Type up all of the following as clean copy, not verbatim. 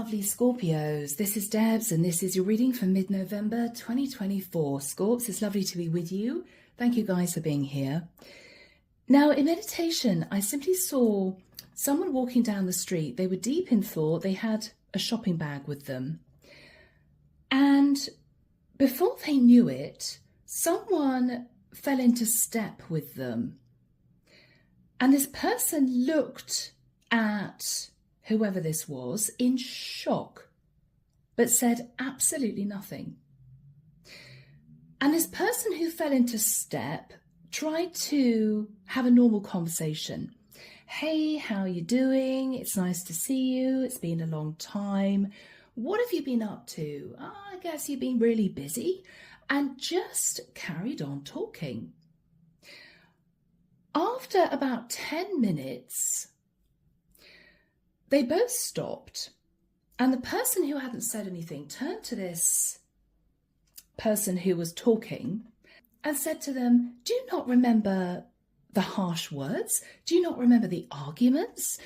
lovely Scorpios. This is Debs and this is your reading for mid-November 2024. Scorps, it's lovely to be with you. Thank you guys for being here. Now, in meditation, I simply saw someone walking down the street. They were deep in thought. They had a shopping bag with them. And before they knew it, someone fell into step with them. And this person looked at whoever this was in shock, but said absolutely nothing. And this person who fell into step tried to have a normal conversation. Hey, how are you doing? It's nice to see you. It's been a long time. What have you been up to? Oh, I guess you've been really busy. And just carried on talking. After about 10 minutes, they both stopped, and the person who hadn't said anything turned to this person who was talking and said to them, do you not remember the harsh words? Do you not remember the arguments?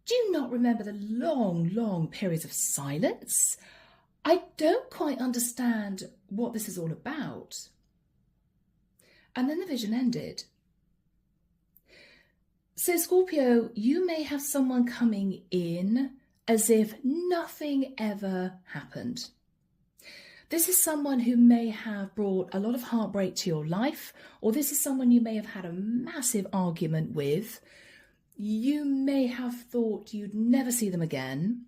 Do you not remember the long, long periods of silence? I don't quite understand what this is all about. And then the vision ended. So Scorpio, you may have someone coming in as if nothing ever happened. This is someone who may have brought a lot of heartbreak to your life, or this is someone you may have had a massive argument with. You may have thought you'd never see them again.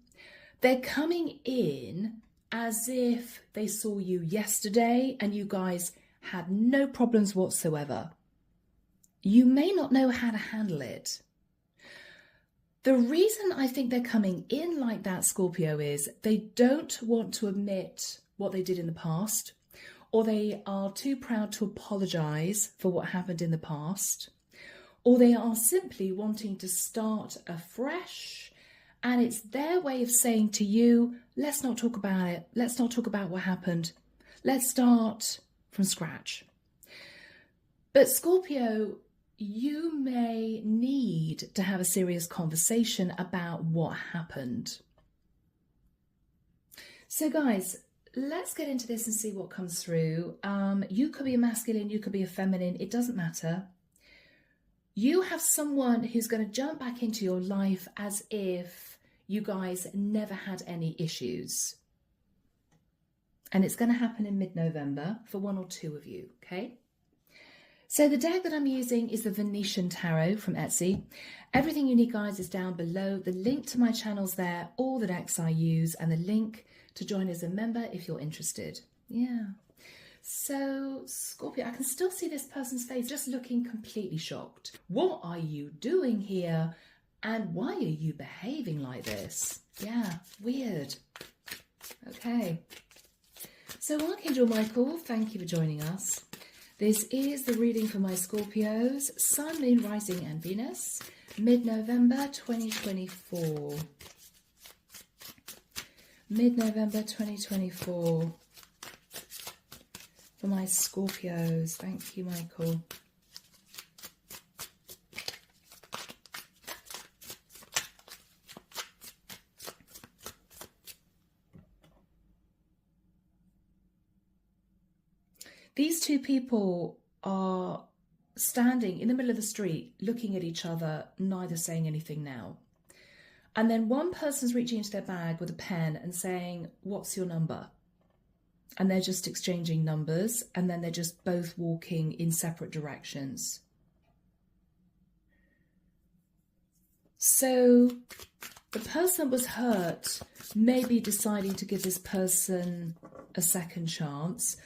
They're coming in as if they saw you yesterday and you guys had no problems whatsoever. You may not know how to handle it. The reason I think they're coming in like that, Scorpio, is they don't want to admit what they did in the past, or they are too proud to apologize for what happened in the past, or they are simply wanting to start afresh, and it's their way of saying to you, let's not talk about it. Let's not talk about what happened. Let's start from scratch. But Scorpio, you may need to have a serious conversation about what happened. So guys, let's get into this and see what comes through. You could be a masculine, you could be a feminine, it doesn't matter. You have someone who's going to jump back into your life as if you guys never had any issues. And it's going to happen in mid-November for one or two of you, okay? So the deck that I'm using is the Venetian Tarot from Etsy. Everything you need, guys, is down below. The link to my channel's there, all the decks I use, and the link to join as a member if you're interested. Yeah. So, Scorpio, I can still see this person's face just looking completely shocked. What are you doing here? And why are you behaving like this? Yeah, weird. Okay. So, Archangel Michael, thank you for joining us. This is the reading for my Scorpios, Sun, Moon, Rising and Venus, mid-November 2024. Mid-November 2024 for my Scorpios. Thank you, Michael. These two people are standing in the middle of the street, looking at each other, neither saying anything now. And then one person's reaching into their bag with a pen and saying, what's your number? And they're just exchanging numbers, and then they're just both walking in separate directions. So the person that was hurt may be deciding to give this person a second chance,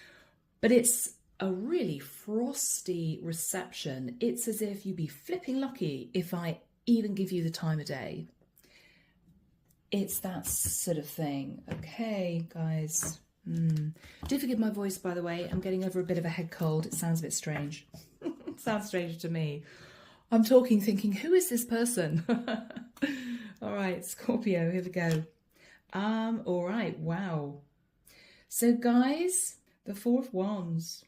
but it's a really frosty reception. It's as if you'd be flipping lucky if I even give you the time of day. It's that sort of thing. Okay, guys. Do forgive my voice, by the way. I'm getting over a bit of a head cold. It sounds a bit strange. It sounds strange to me. I'm talking thinking, who is this person? All right, Scorpio, here we go. All right, wow. So, guys, the Four of Wands.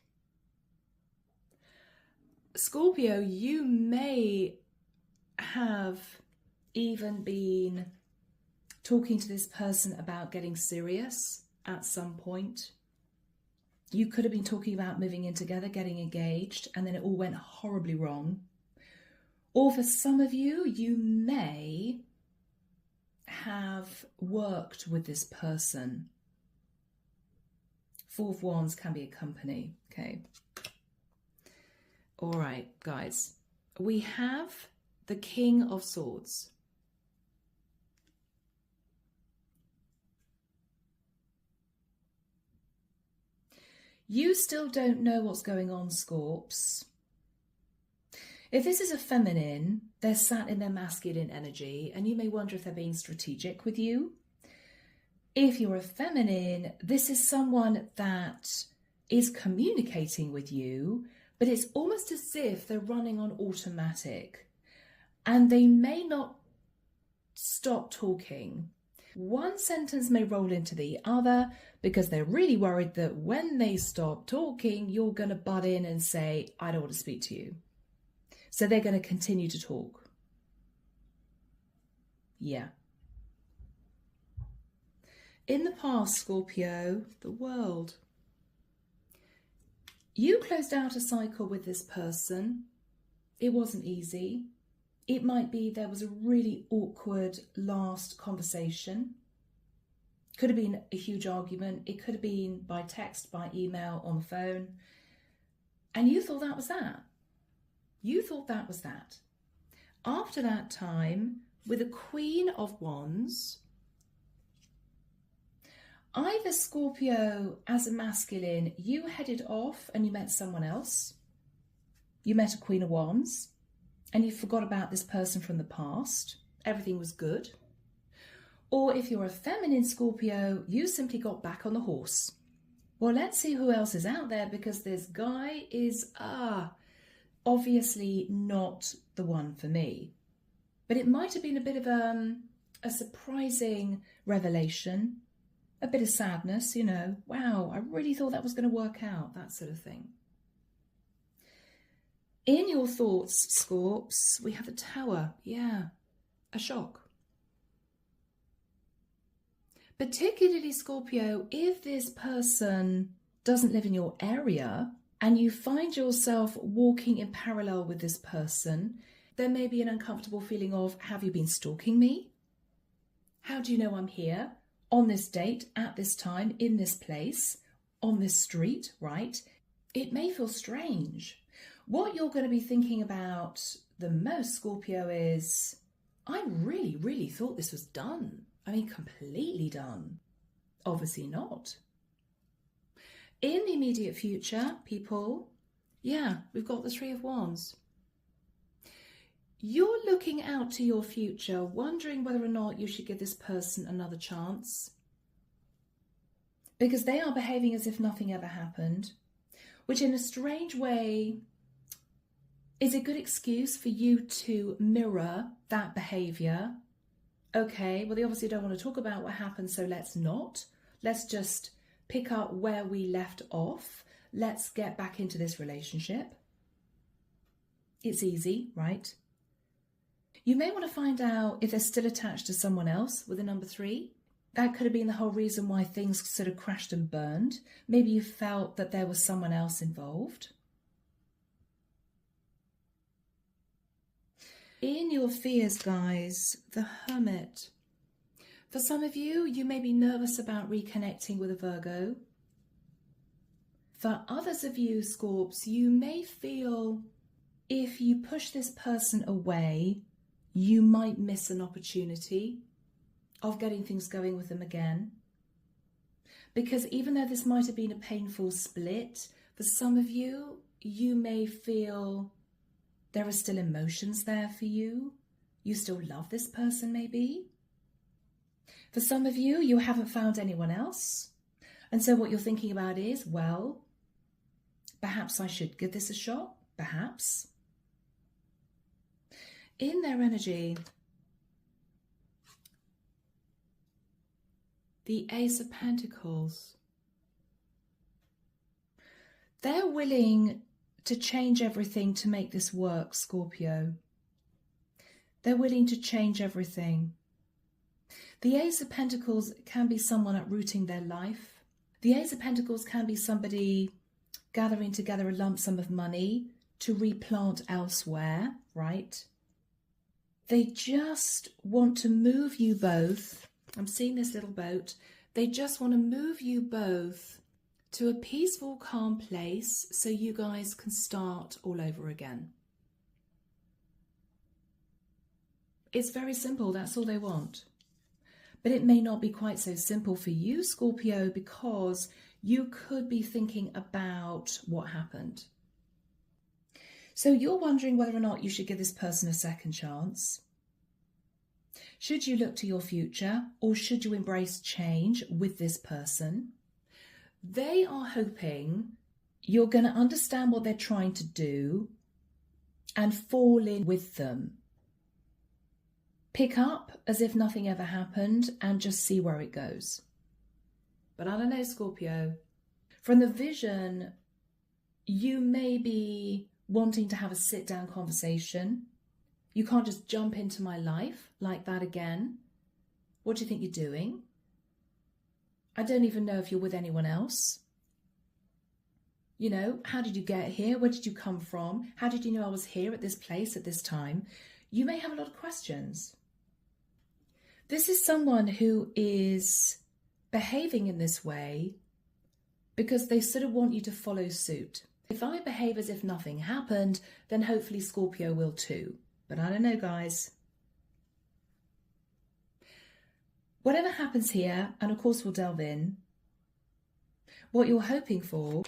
Scorpio, you may have even been talking to this person about getting serious at some point. You could have been talking about moving in together, getting engaged, and then it all went horribly wrong. Or for some of you, you may have worked with this person. Four of Wands can be a company, okay? All right, guys. We have the King of Swords. You still don't know what's going on, Scorps. If this is a feminine, they're sat in their masculine energy, and you may wonder if they're being strategic with you. If you're a feminine, this is someone that is communicating with you, but it's almost as if they're running on automatic, and they may not stop talking. One sentence may roll into the other because they're really worried that when they stop talking, you're going to butt in and say, I don't want to speak to you. So they're going to continue to talk. Yeah. In the past, Scorpio, the world. You closed out a cycle with this person. It wasn't easy. It might be there was a really awkward last conversation. Could have been a huge argument. It could have been by text, by email, on the phone. And you thought that was that. You thought that was that. After that time, with the Queen of Wands, either Scorpio, as a masculine, you headed off and you met someone else. You met a Queen of Wands and you forgot about this person from the past. Everything was good. Or if you're a feminine Scorpio, you simply got back on the horse. Well, let's see who else is out there, because this guy is, obviously not the one for me. But it might have been a bit of a surprising revelation, a bit of sadness, you know, wow, I really thought that was going to work out, that sort of thing. In your thoughts, Scorps, we have the Tower. Yeah, a shock. Particularly, Scorpio, if this person doesn't live in your area and you find yourself walking in parallel with this person, there may be an uncomfortable feeling of, have you been stalking me? How do you know I'm here? On this date, at this time, in this place, on this street, right? It may feel strange. What you're going to be thinking about the most, Scorpio, is, I really, really thought this was done. I mean, completely done. Obviously not. In the immediate future, people, yeah, we've got the Three of Wands. You're looking out to your future, wondering whether or not you should give this person another chance, because they are behaving as if nothing ever happened, which in a strange way is a good excuse for you to mirror that behavior. Okay, well, they obviously don't want to talk about what happened, so let's not. Let's just pick up where we left off. Let's get back into this relationship. It's easy, right? You may want to find out if they're still attached to someone else with a number 3. That could have been the whole reason why things sort of crashed and burned. Maybe you felt that there was someone else involved. In your fears, guys, the Hermit. For some of you, you may be nervous about reconnecting with a Virgo. For others of you, Scorps, you may feel if you push this person away, you might miss an opportunity of getting things going with them again. Because even though this might have been a painful split, for some of you, you may feel there are still emotions there for you. You still love this person, maybe. For some of you, you haven't found anyone else. And so what you're thinking about is, well, perhaps I should give this a shot. Perhaps. In their energy, the Ace of Pentacles. They're willing to change everything to make this work, Scorpio. They're willing to change everything. The Ace of Pentacles can be someone uprooting their life. The Ace of Pentacles can be somebody gathering together a lump sum of money to replant elsewhere, right? They just want to move you both. I'm seeing this little boat. They just want to move you both to a peaceful, calm place so you guys can start all over again. It's very simple. That's all they want. But it may not be quite so simple for you, Scorpio, because you could be thinking about what happened. So you're wondering whether or not you should give this person a second chance. Should you look to your future, or should you embrace change with this person? They are hoping you're going to understand what they're trying to do and fall in with them. Pick up as if nothing ever happened and just see where it goes. But I don't know, Scorpio. From the vision, you may be wanting to have a sit-down conversation. You can't just jump into my life like that again. What do you think you're doing? I don't even know if you're with anyone else. You know, how did you get here? Where did you come from? How did you know I was here at this place at this time? You may have a lot of questions. This is someone who is behaving in this way because they sort of want you to follow suit. If I behave as if nothing happened, then hopefully Scorpio will too. But I don't know, guys. Whatever happens here, and of course we'll delve in, what you're hoping for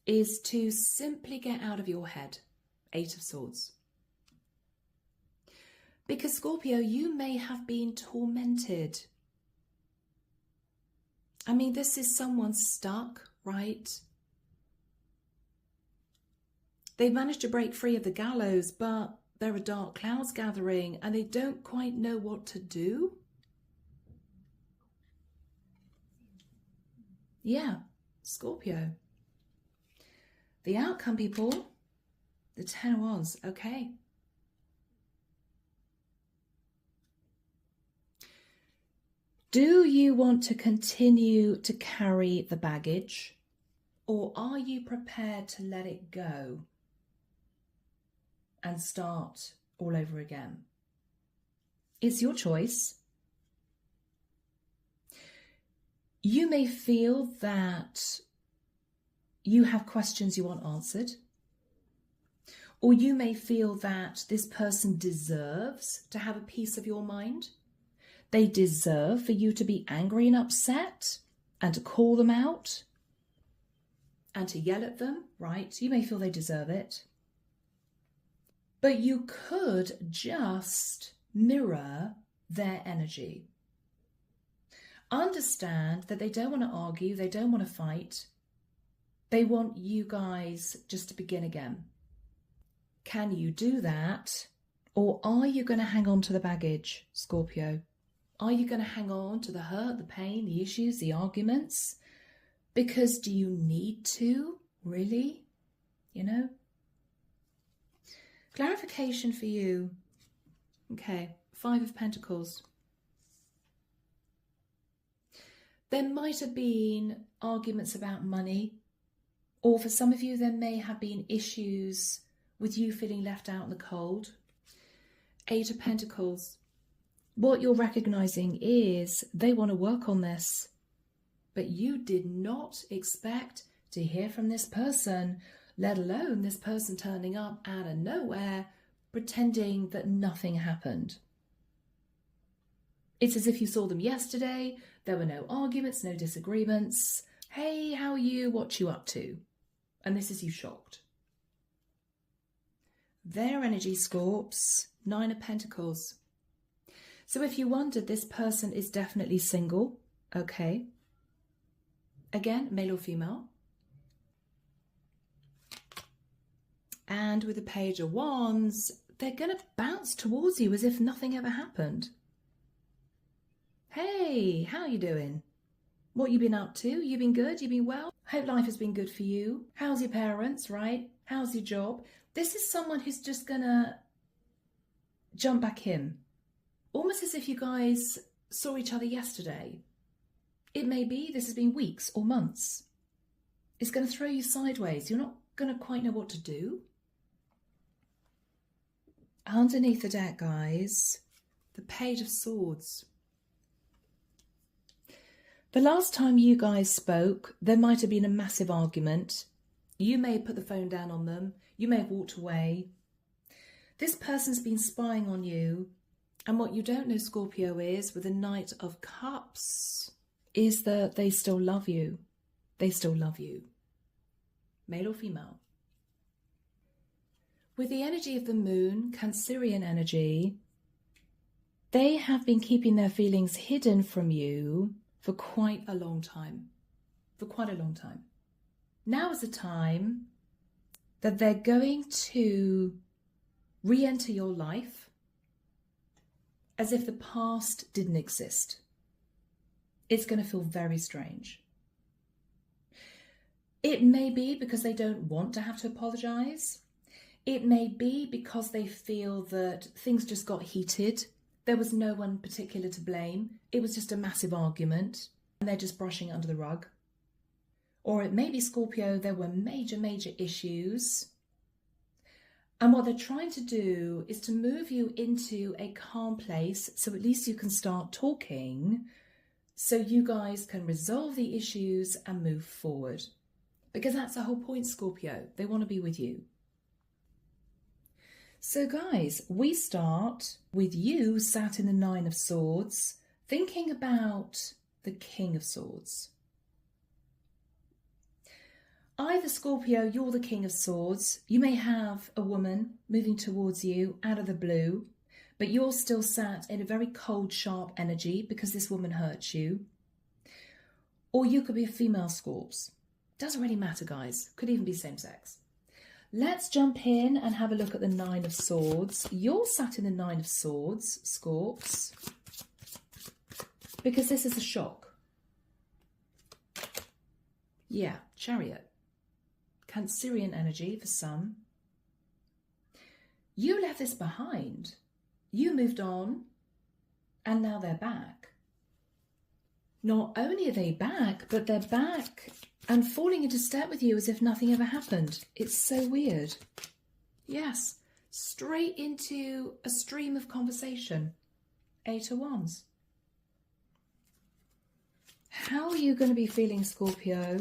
is to simply get out of your head. 8 of Swords. Because Scorpio, you may have been tormented. I mean, this is someone stuck, right? They've managed to break free of the gallows, but there are dark clouds gathering and they don't quite know what to do. Yeah, Scorpio. The outcome, people, the 10 of Wands, okay. Do you want to continue to carry the baggage, or are you prepared to let it go and start all over again? It's your choice. You may feel that you have questions you want answered, or you may feel that this person deserves to have a piece of your mind. They deserve for you to be angry and upset and to call them out and to yell at them, right? You may feel they deserve it. But you could just mirror their energy. Understand that they don't want to argue, they don't want to fight. They want you guys just to begin again. Can you do that? Or are you going to hang on to the baggage, Scorpio? Are you going to hang on to the hurt, the pain, the issues, the arguments? Because do you need to? Really? You know? Clarification for you. Okay, 5 of Pentacles. There might have been arguments about money, or for some of you there may have been issues with you feeling left out in the cold. 8 of Pentacles. What you're recognizing is they want to work on this, but you did not expect to hear from this person, let alone this person turning up out of nowhere, pretending that nothing happened. It's as if you saw them yesterday. There were no arguments, no disagreements. Hey, how are you? What you up to? And this is you shocked. Their energy, Scorps, 9 of Pentacles. So if you wondered, this person is definitely single. Okay. Again, male or female. And with the Page of Wands, they're going to bounce towards you as if nothing ever happened. Hey, how are you doing? What you been up to? You been good? You been well? Hope life has been good for you. How's your parents, right? How's your job? This is someone who's just going to jump back in. Almost as if you guys saw each other yesterday. It may be this has been weeks or months. It's going to throw you sideways. You're not going to quite know what to do. Underneath the deck, guys, the Page of Swords. The last time you guys spoke, there might have been a massive argument. You may have put the phone down on them. You may have walked away. This person's been spying on you. And what you don't know, Scorpio, is with the Knight of Cups, is that they still love you. They still love you. Male or female. With the energy of the moon, Cancerian energy, they have been keeping their feelings hidden from you for quite a long time. For quite a long time. Now is the time that they're going to re-enter your life as if the past didn't exist. It's going to feel very strange. It may be because they don't want to have to apologize. It may be because they feel that things just got heated. There was no one particular to blame. It was just a massive argument and they're just brushing it under the rug. Or it may be, Scorpio, there were major issues. And what they're trying to do is to move you into a calm place so at least you can start talking so you guys can resolve the issues and move forward. Because that's the whole point, Scorpio. They want to be with you. So guys, we start with you sat in the Nine of Swords, thinking about the King of Swords. Either, Scorpio, you're the King of Swords. You may have a woman moving towards you out of the blue, but you're still sat in a very cold, sharp energy because this woman hurt you. Or you could be a female Scorps. Doesn't really matter, guys. Could even be same sex. Let's jump in and have a look at the Nine of Swords. You're sat in the Nine of Swords, Scorps, because this is a shock. Yeah, Chariot. Cancerian energy for some. You left this behind. You moved on and now they're back. Not only are they back, but they're back and falling into step with you as if nothing ever happened. It's so weird. Yes, straight into a stream of conversation. 8 of Wands. How are you going to be feeling, Scorpio?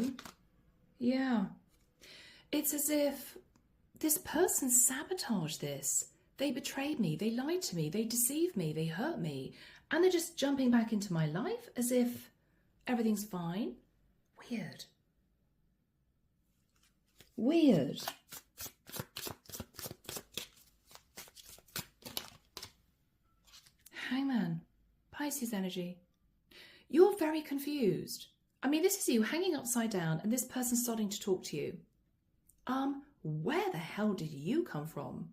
Yeah. It's as if this person sabotaged this. They betrayed me, they lied to me, they deceived me, they hurt me. And they're just jumping back into my life as if everything's fine. Weird. Weird. Hangman. Pisces energy. You're very confused. I mean, this is you hanging upside down and this person's starting to talk to you. Where the hell did you come from?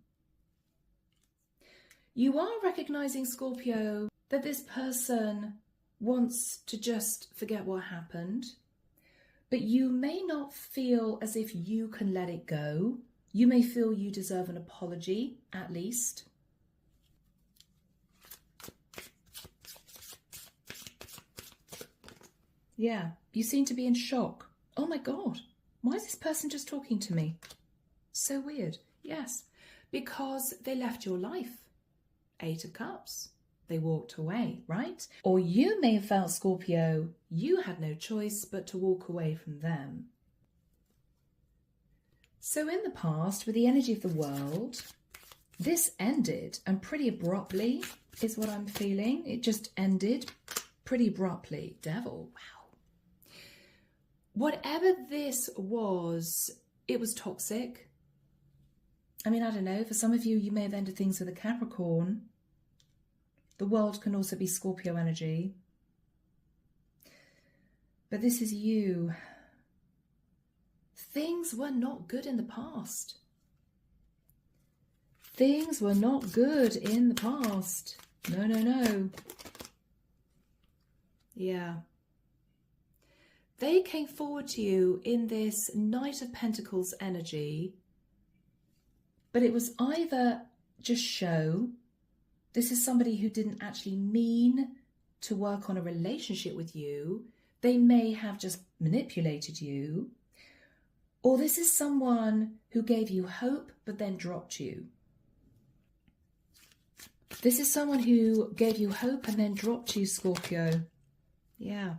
You are recognizing, Scorpio, that this person wants to just forget what happened, but you may not feel as if you can let it go. You may feel you deserve an apology, at least. Yeah, you seem to be in shock. Oh my God, why is this person just talking to me? So weird. Yes, because they left your life. 8 of Cups. They walked away, right? Or you may have felt, Scorpio, you had no choice but to walk away from them. So in the past, with the energy of the world, this ended, and pretty abruptly is what I'm feeling. It just ended pretty abruptly. Devil, wow. Whatever this was, it was toxic. I mean, I don't know, for some of you, you may have ended things with a Capricorn. The world can also be Scorpio energy. But this is you. Things were not good in the past. Things were not good in the past. No, no, no. Yeah. They came forward to you in this Knight of Pentacles energy, but it was either just show. This is somebody who didn't actually mean to work on a relationship with you. They may have just manipulated you. Or this is someone who gave you hope but then dropped you. This is someone who gave you hope and then dropped you, Scorpio. Yeah.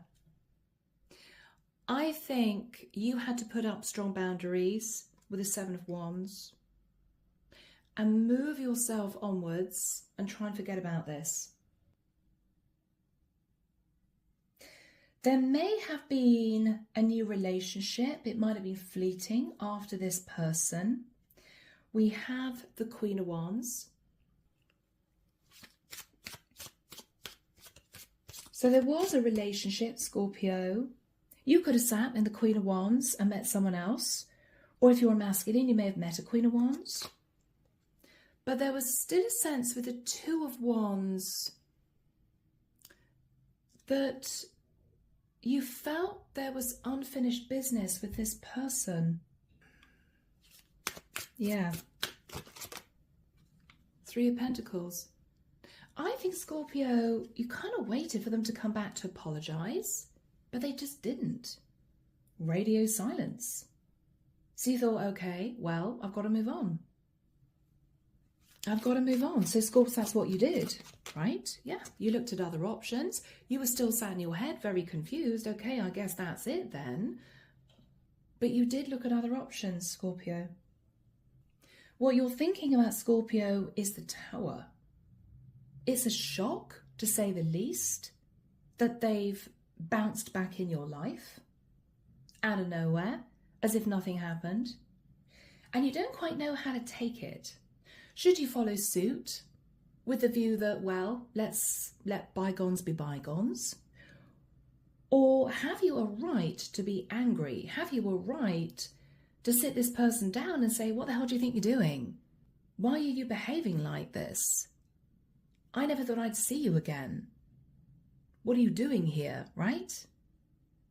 I think you had to put up strong boundaries with the Seven of Wands and move yourself onwards and try and forget about this. There may have been a new relationship. It might have been fleeting after this person. We have the Queen of Wands. So there was a relationship, Scorpio. You could have sat in the Queen of Wands and met someone else. Or if you're masculine, you may have met a Queen of Wands. But there was still a sense with the Two of Wands that you felt there was unfinished business with this person. Yeah. Three of Pentacles. I think, Scorpio, you kind of waited for them to come back to apologise, but they just didn't. Radio silence. So you thought, okay, well, I've got to move on. I've got to move on. So, Scorpio, that's what you did, right? Yeah, you looked at other options. You were still sat in your head, very confused. Okay, I guess that's it then. But you did look at other options, Scorpio. What you're thinking about, Scorpio, is the Tower. It's a shock, to say the least, that they've bounced back in your life out of nowhere, as if nothing happened. And you don't quite know how to take it. Should you follow suit with the view that, well, let's let bygones be bygones? Or have you a right to be angry? Have you a right to sit this person down and say, what the hell do you think you're doing? Why are you behaving like this? I never thought I'd see you again. What are you doing here, right?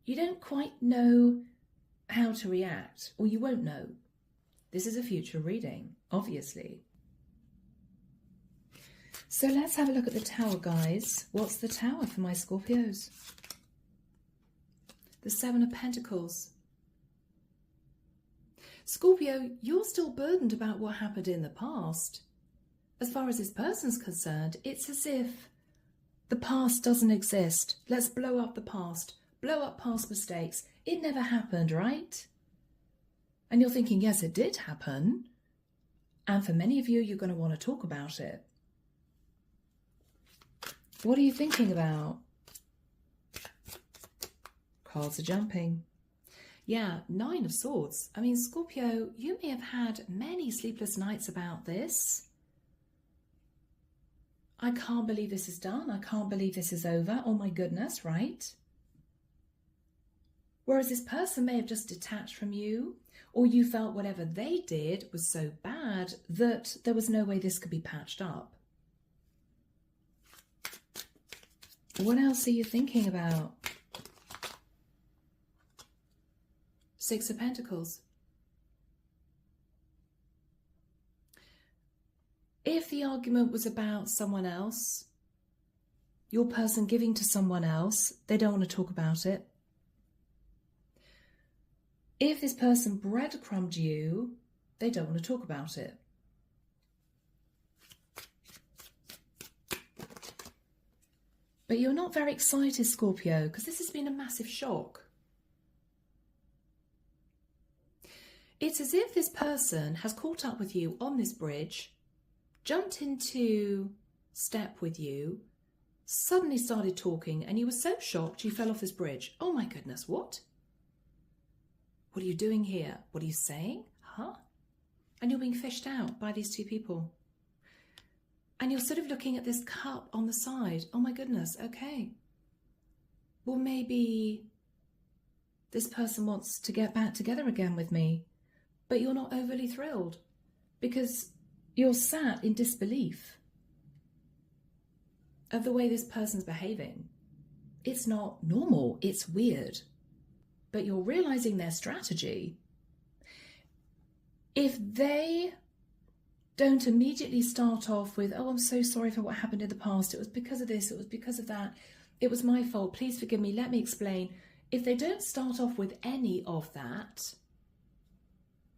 You don't quite know how to react, or you won't know. This is a future reading, obviously. So let's have a look at the Tower, guys. What's the Tower for my Scorpios? The Seven of Pentacles. Scorpio, you're still burdened about what happened in the past. As far as this person's concerned, it's as if the past doesn't exist. Let's blow up the past. Blow up past mistakes. It never happened, right? And you're thinking, yes, it did happen. And for many of you, you're going to want to talk about it. What are you thinking about? Cards are jumping. Yeah, Nine of Swords. I mean, Scorpio, you may have had many sleepless nights about this. I can't believe this is done. I can't believe this is over. Oh my goodness, right? Whereas this person may have just detached from you, or you felt whatever they did was so bad that there was no way this could be patched up. What else are you thinking about? Six of Pentacles. If the argument was about someone else, your person giving to someone else, they don't want to talk about it. If this person breadcrumbed you, they don't want to talk about it. But you're not very excited, Scorpio, because this has been a massive shock. It's as if this person has caught up with you on this bridge, jumped into step with you, suddenly started talking, and you were so shocked you fell off this bridge. Oh my goodness, what? What are you doing here? What are you saying? Huh? And you're being fished out by these two people. And you're sort of looking at this cup on the side. Oh my goodness, okay. Well, maybe this person wants to get back together again with me, but you're not overly thrilled because you're sat in disbelief of the way this person's behaving. It's not normal, it's weird. But you're realizing their strategy. If they don't immediately start off with, oh, I'm so sorry for what happened in the past, it was because of this, it was because of that, it was my fault, please forgive me, let me explain. If they don't start off with any of that,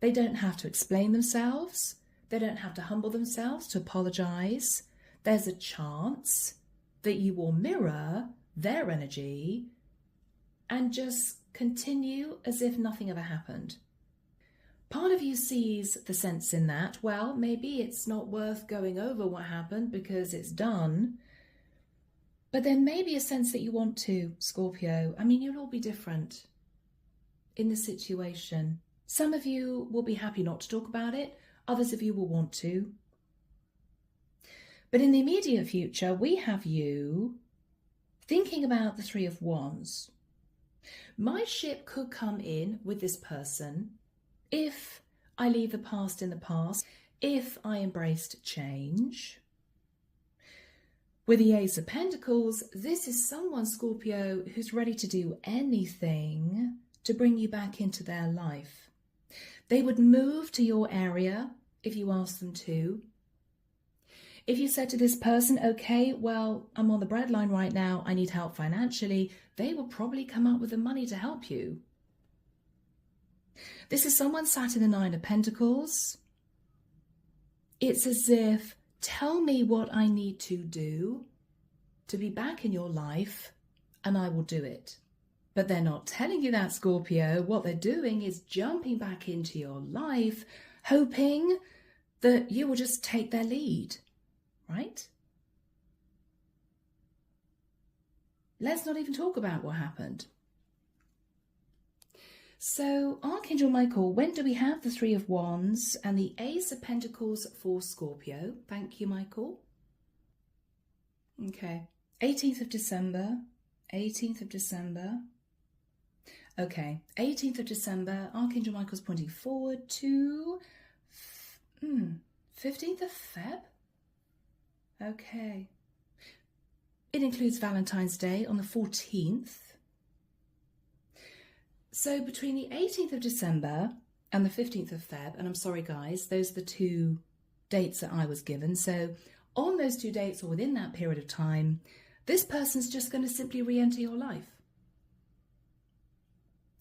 they don't have to explain themselves. They don't have to humble themselves to apologise. There's a chance that you will mirror their energy and just continue as if nothing ever happened. Part of you sees the sense in that, well, maybe it's not worth going over what happened because it's done. But there may be a sense that you want to, Scorpio. I mean, you'll all be different in the situation. Some of you will be happy not to talk about it. Others of you will want to. But in the immediate future, we have you thinking about the Three of Wands. My ship could come in with this person if I leave the past in the past, if I embraced change. With the Ace of Pentacles, this is someone, Scorpio, who's ready to do anything to bring you back into their life. They would move to your area if you asked them to. If you said to this person, okay, well, I'm on the breadline right now, I need help financially, they will probably come up with the money to help you. This is someone sat in the Nine of Pentacles. It's as if, tell me what I need to do to be back in your life, and I will do it. But they're not telling you that, Scorpio. What they're doing is jumping back into your life, hoping that you will just take their lead, right? Let's not even talk about what happened. So, Archangel Michael, when do we have the Three of Wands and the Ace of Pentacles for Scorpio? Thank you, Michael. Okay, 18th of December, 18th of December. Okay, 18th of December, Archangel Michael's pointing forward to 15th of Feb? Okay. It includes Valentine's Day on the 14th. So between the 18th of December and the 15th of Feb, and I'm sorry guys, those are the two dates that I was given. So on those two dates or within that period of time, this person's just going to simply re-enter your life.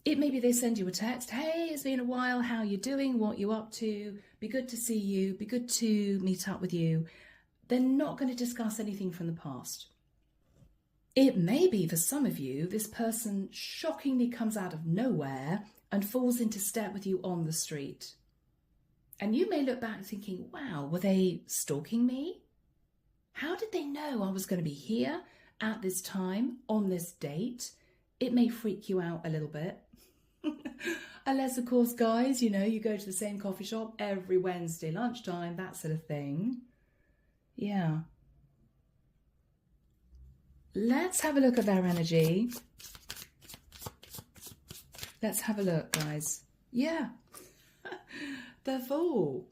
It may be they send you a text, hey, it's been a while, how are you doing, what are you up to, be good to see you, be good to meet up with you. They're not going to discuss anything from the past. It may be for some of you, this person shockingly comes out of nowhere and falls into step with you on the street. And you may look back thinking, wow, were they stalking me? How did they know I was going to be here at this time on this date? It may freak you out a little bit. Unless, of course, guys, you know, you go to the same coffee shop every Wednesday lunchtime, that sort of thing. Yeah. Let's have a look at their energy. Let's have a look, guys. Yeah. The Fool.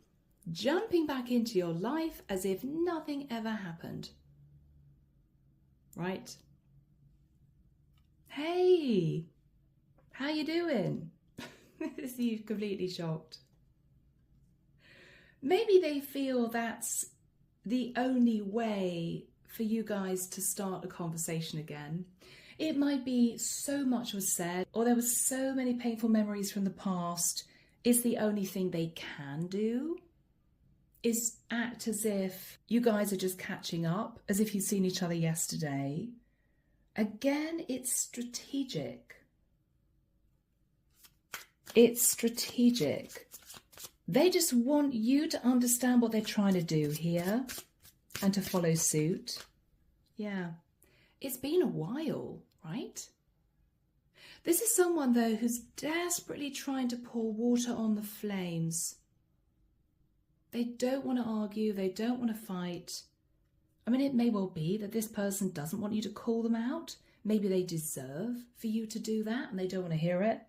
Jumping back into your life as if nothing ever happened. Right? Hey, how you doing? You're completely shocked. Maybe they feel that's the only way for you guys to start a conversation again. It might be so much was said, or there were so many painful memories from the past. Is the only thing they can do is act as if you guys are just catching up, as if you've seen each other yesterday. Again, it's strategic. It's strategic. They just want you to understand what they're trying to do here and to follow suit. Yeah, it's been a while, right? This is someone, though, who's desperately trying to pour water on the flames. They don't want to argue. They don't want to fight. I mean, it may well be that this person doesn't want you to call them out. Maybe they deserve for you to do that and they don't want to hear it.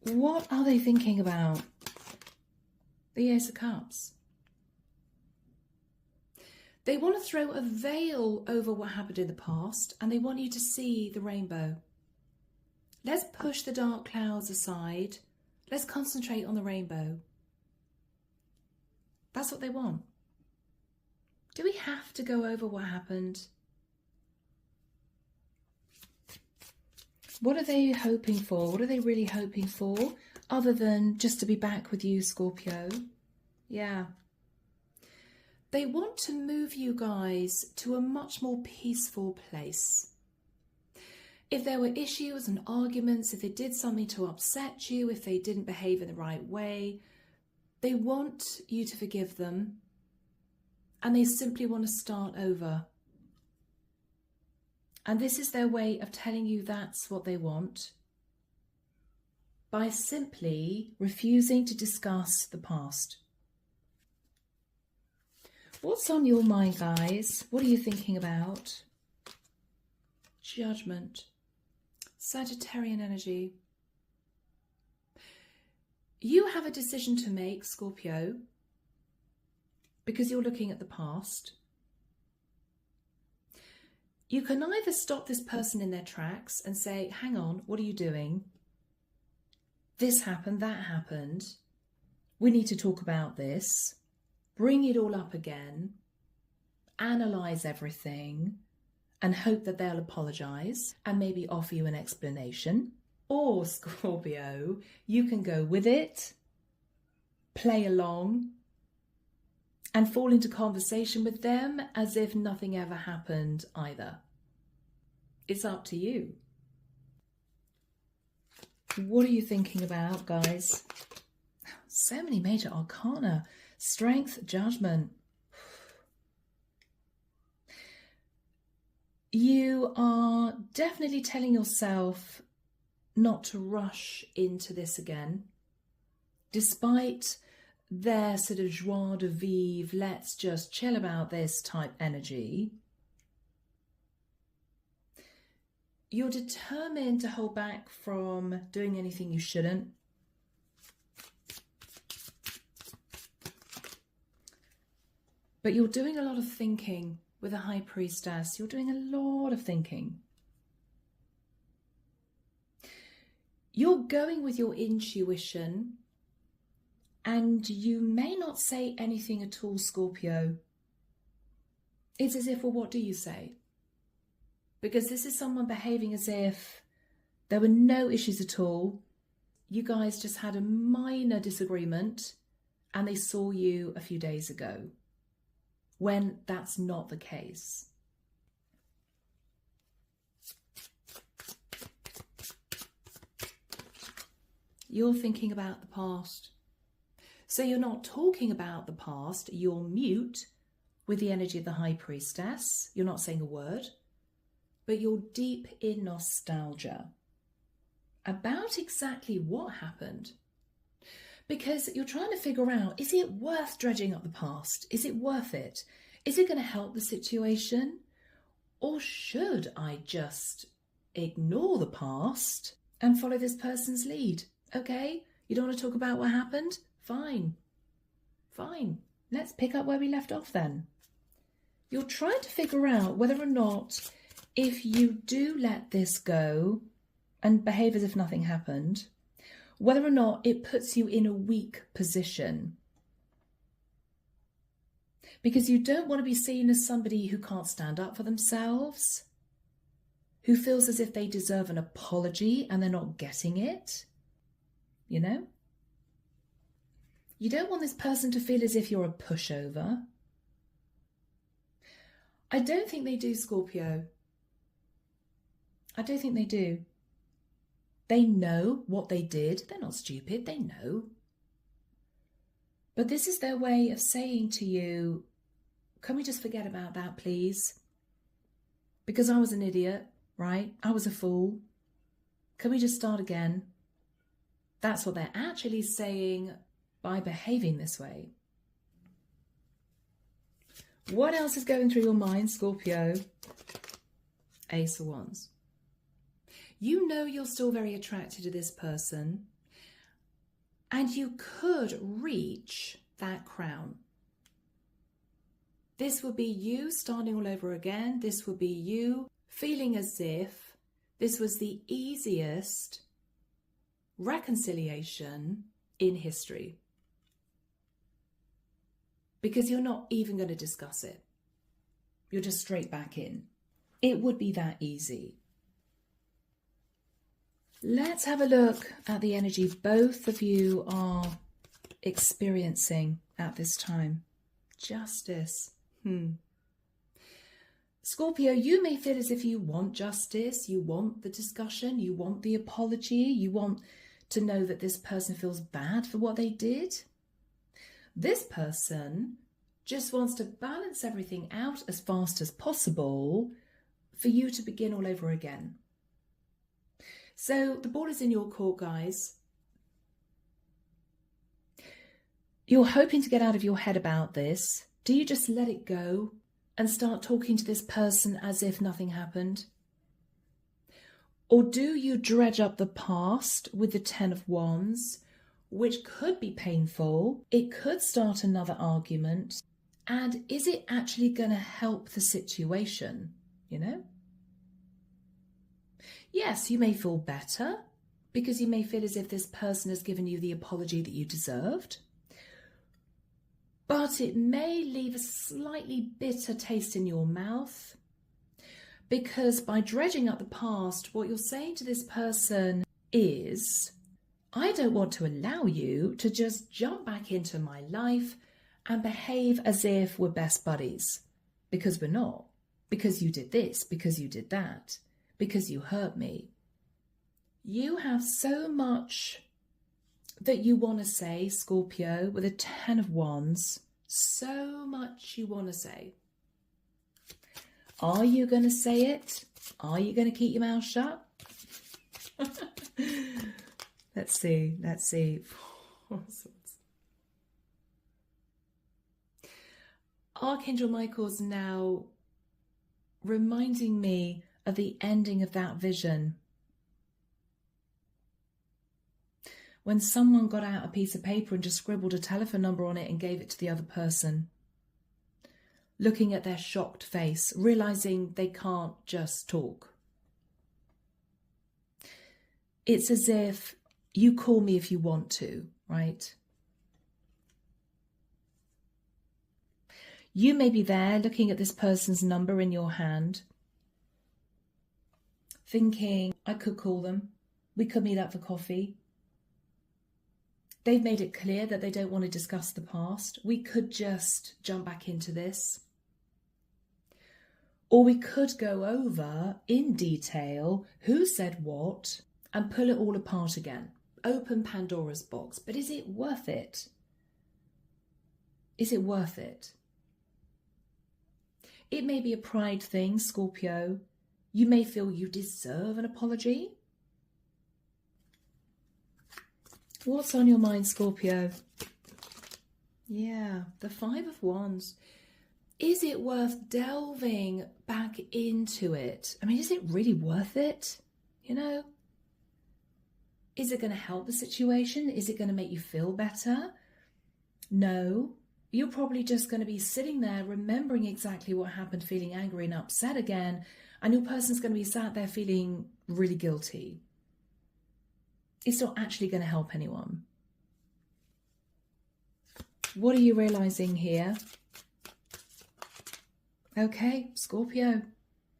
What are they thinking about? The Ace of Cups. They want to throw a veil over what happened in the past and they want you to see the rainbow. Let's push the dark clouds aside. Let's concentrate on the rainbow. That's what they want. Do we have to go over what happened? What are they hoping for? What are they really hoping for? Other than just to be back with you, Scorpio. Yeah. They want to move you guys to a much more peaceful place. If there were issues and arguments, if they did something to upset you, if they didn't behave in the right way, they want you to forgive them and they simply want to start over. And this is their way of telling you that's what they want, by simply refusing to discuss the past. What's on your mind, guys? What are you thinking about? Judgment. Sagittarian energy. You have a decision to make, Scorpio, because you're looking at the past. You can either stop this person in their tracks and say, hang on, what are you doing? This happened, that happened. We need to talk about this. Bring it all up again. Analyze everything and hope that they'll apologise and maybe offer you an explanation. Or, Scorpio, you can go with it, play along, and fall into conversation with them as if nothing ever happened either. It's up to you. What are you thinking about, guys? So many major arcana. Strength, judgment. You are definitely telling yourself not to rush into this again, despite their sort of joie de vivre, let's just chill about this type energy. You're determined to hold back from doing anything you shouldn't. But you're doing a lot of thinking with a High Priestess. You're doing a lot of thinking. You're going with your intuition, and you may not say anything at all, Scorpio. It's as if, well, what do you say? Because this is someone behaving as if there were no issues at all. You guys just had a minor disagreement and they saw you a few days ago, when that's not the case. You're thinking about the past. So you're not talking about the past, you're mute with the energy of the High Priestess. You're not saying a word, but you're deep in nostalgia about exactly what happened. Because you're trying to figure out, is it worth dredging up the past? Is it worth it? Is it going to help the situation? Or should I just ignore the past and follow this person's lead? Okay, you don't want to talk about what happened? Fine. Let's pick up where we left off then. You're trying to figure out whether or not, if you do let this go and behave as if nothing happened, whether or not it puts you in a weak position. Because you don't want to be seen as somebody who can't stand up for themselves, who feels as if they deserve an apology and they're not getting it, you know? You don't want this person to feel as if you're a pushover. I don't think they do, Scorpio. I don't think they do. They know what they did. They're not stupid. They know. But this is their way of saying to you, can we just forget about that, please? Because I was an idiot, right? I was a fool. Can we just start again? That's what they're actually saying by behaving this way. What else is going through your mind, Scorpio? Ace of Wands. You know you're still very attracted to this person, and you could reach that crown. This would be you starting all over again. This would be you feeling as if this was the easiest reconciliation in history. Because you're not even going to discuss it. You're just straight back in. It would be that easy. Let's have a look at the energy both of you are experiencing at this time. Justice. Scorpio, you may feel as if you want justice, you want the discussion, you want the apology, you want to know that this person feels bad for what they did. This person just wants to balance everything out as fast as possible for you to begin all over again. So the ball is in your court, guys. You're hoping to get out of your head about this. Do you just let it go and start talking to this person as if nothing happened? Or do you dredge up the past with the 10 of Wands, which could be painful? It could start another argument. And is it actually going to help the situation, you know? Yes, you may feel better because you may feel as if this person has given you the apology that you deserved. But it may leave a slightly bitter taste in your mouth because by dredging up the past, what you're saying to this person is, I don't want to allow you to just jump back into my life and behave as if we're best buddies, because we're not, because you did this, because you did that, because you hurt me. You have so much that you want to say, Scorpio, with a 10 of Wands, so much you want to say. Are you going to say it? Are you going to keep your mouth shut? Let's see. Archangel Michael's now reminding me of the ending of that vision. When someone got out a piece of paper and just scribbled a telephone number on it and gave it to the other person. Looking at their shocked face, realizing they can't just talk. It's as if you call me if you want to, right? You may be there looking at this person's number in your hand, thinking, I could call them. We could meet up for coffee. They've made it clear that they don't want to discuss the past. We could just jump back into this. Or we could go over in detail who said what and pull it all apart again. Open Pandora's box. But is it worth it? Is it worth it? It may be a pride thing, Scorpio. You may feel you deserve an apology. What's on your mind, Scorpio? Yeah, the 5 of Wands. Is it worth delving back into it? I mean, is it really worth it? You know? Is it going to help the situation? Is it going to make you feel better? No. You're probably just going to be sitting there remembering exactly what happened, feeling angry and upset again, and your person's going to be sat there feeling really guilty. It's not actually going to help anyone. What are you realizing here? Okay, Scorpio,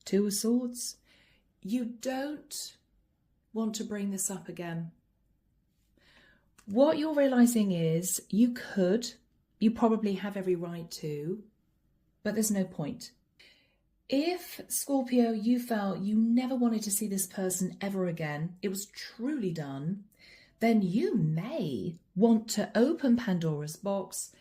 2 of Swords. You don't want to bring this up again. What you're realizing is you probably have every right to, but there's no point. If, Scorpio, you felt you never wanted to see this person ever again, it was truly done, then you may want to open Pandora's box,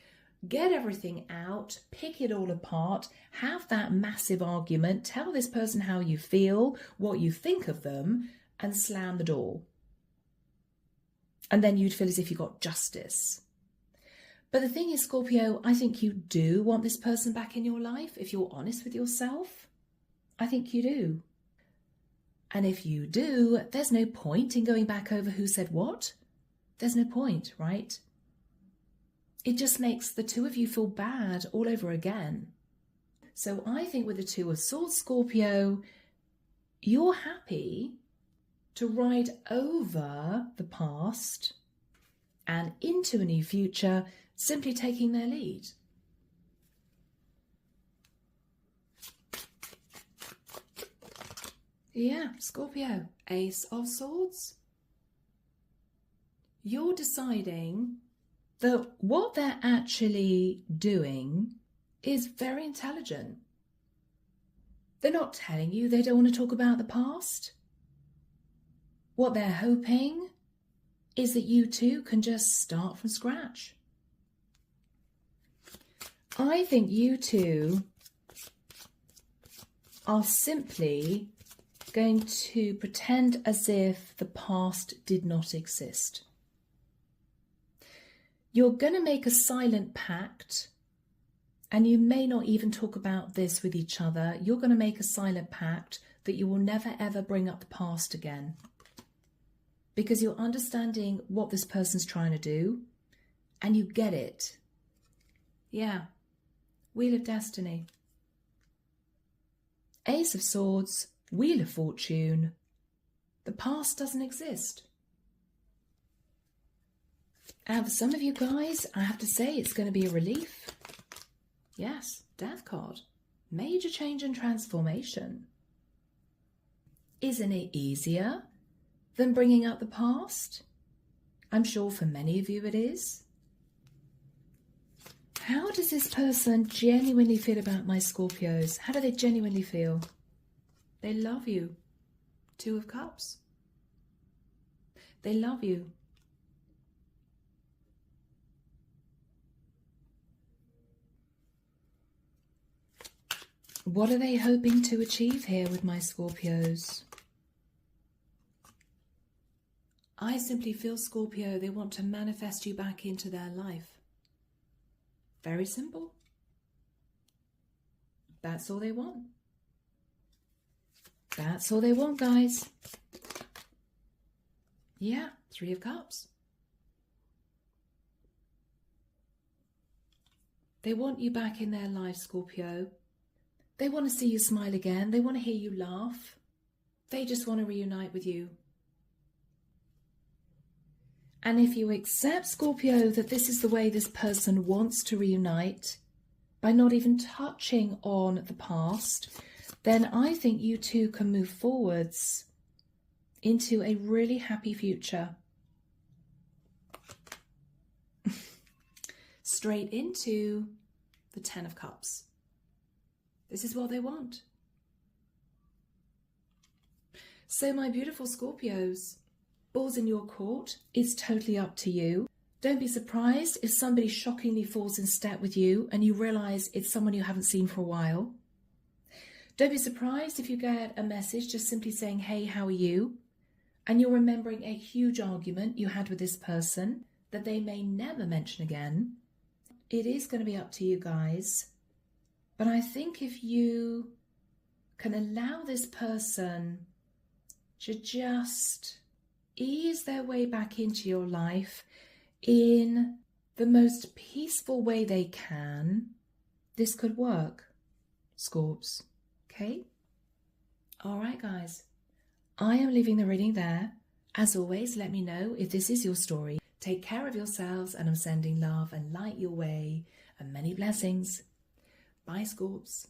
get everything out, pick it all apart, have that massive argument, tell this person how you feel, what you think of them, and slam the door. And then you'd feel as if you got justice. But the thing is, Scorpio, I think you do want this person back in your life, if you're honest with yourself. I think you do. And if you do, there's no point in going back over who said what. There's no point, right? It just makes the two of you feel bad all over again. So I think with the 2 of Swords, Scorpio, you're happy to ride over the past and into a new future, simply taking their lead. Yeah, Scorpio, Ace of Swords. you're deciding that what they're actually doing is very intelligent. They're not telling you they don't want to talk about the past. What they're hoping is that you two can just start from scratch. I think you two are simply going to pretend as if the past did not exist. You're going to make a silent pact, and you may not even talk about this with each other. You're going to make a silent pact that you will never ever bring up the past again, because you're understanding what this person's trying to do and you get it. Yeah, Wheel of Destiny. Ace of Swords, Wheel of Fortune. The past doesn't exist. And for some of you guys, I have to say it's going to be a relief. Yes, Death card. Major change and transformation. Isn't it easier than bringing up the past? I'm sure for many of you it is. How does this person genuinely feel about my Scorpios? How do they genuinely feel? They love you. Two of Cups. They love you. What are they hoping to achieve here with my Scorpios? I simply feel, Scorpio, they want to manifest you back into their life. Very simple. That's all they want. That's all they want, guys. Yeah, Three of Cups. They want you back in their life, Scorpio. They want to see you smile again. They want to hear you laugh. They just want to reunite with you. And if you accept, Scorpio, that this is the way this person wants to reunite, by not even touching on the past, then I think you two can move forwards into a really happy future. Straight into the Ten of Cups. This is what they want. So my beautiful Scorpios, ball's in your court. It's totally up to you. Don't be surprised if somebody shockingly falls in step with you and you realise it's someone you haven't seen for a while. Don't be surprised if you get a message just simply saying, hey, how are you? And you're remembering a huge argument you had with this person that they may never mention again. It is going to be up to you guys. But I think if you can allow this person to just ease their way back into your life in the most peaceful way they can, this could work, Scorps. Okay? All right, guys. I am leaving the reading there. As always, let me know if this is your story. Take care of yourselves, and I'm sending love and light your way and many blessings. Bye, Scorps.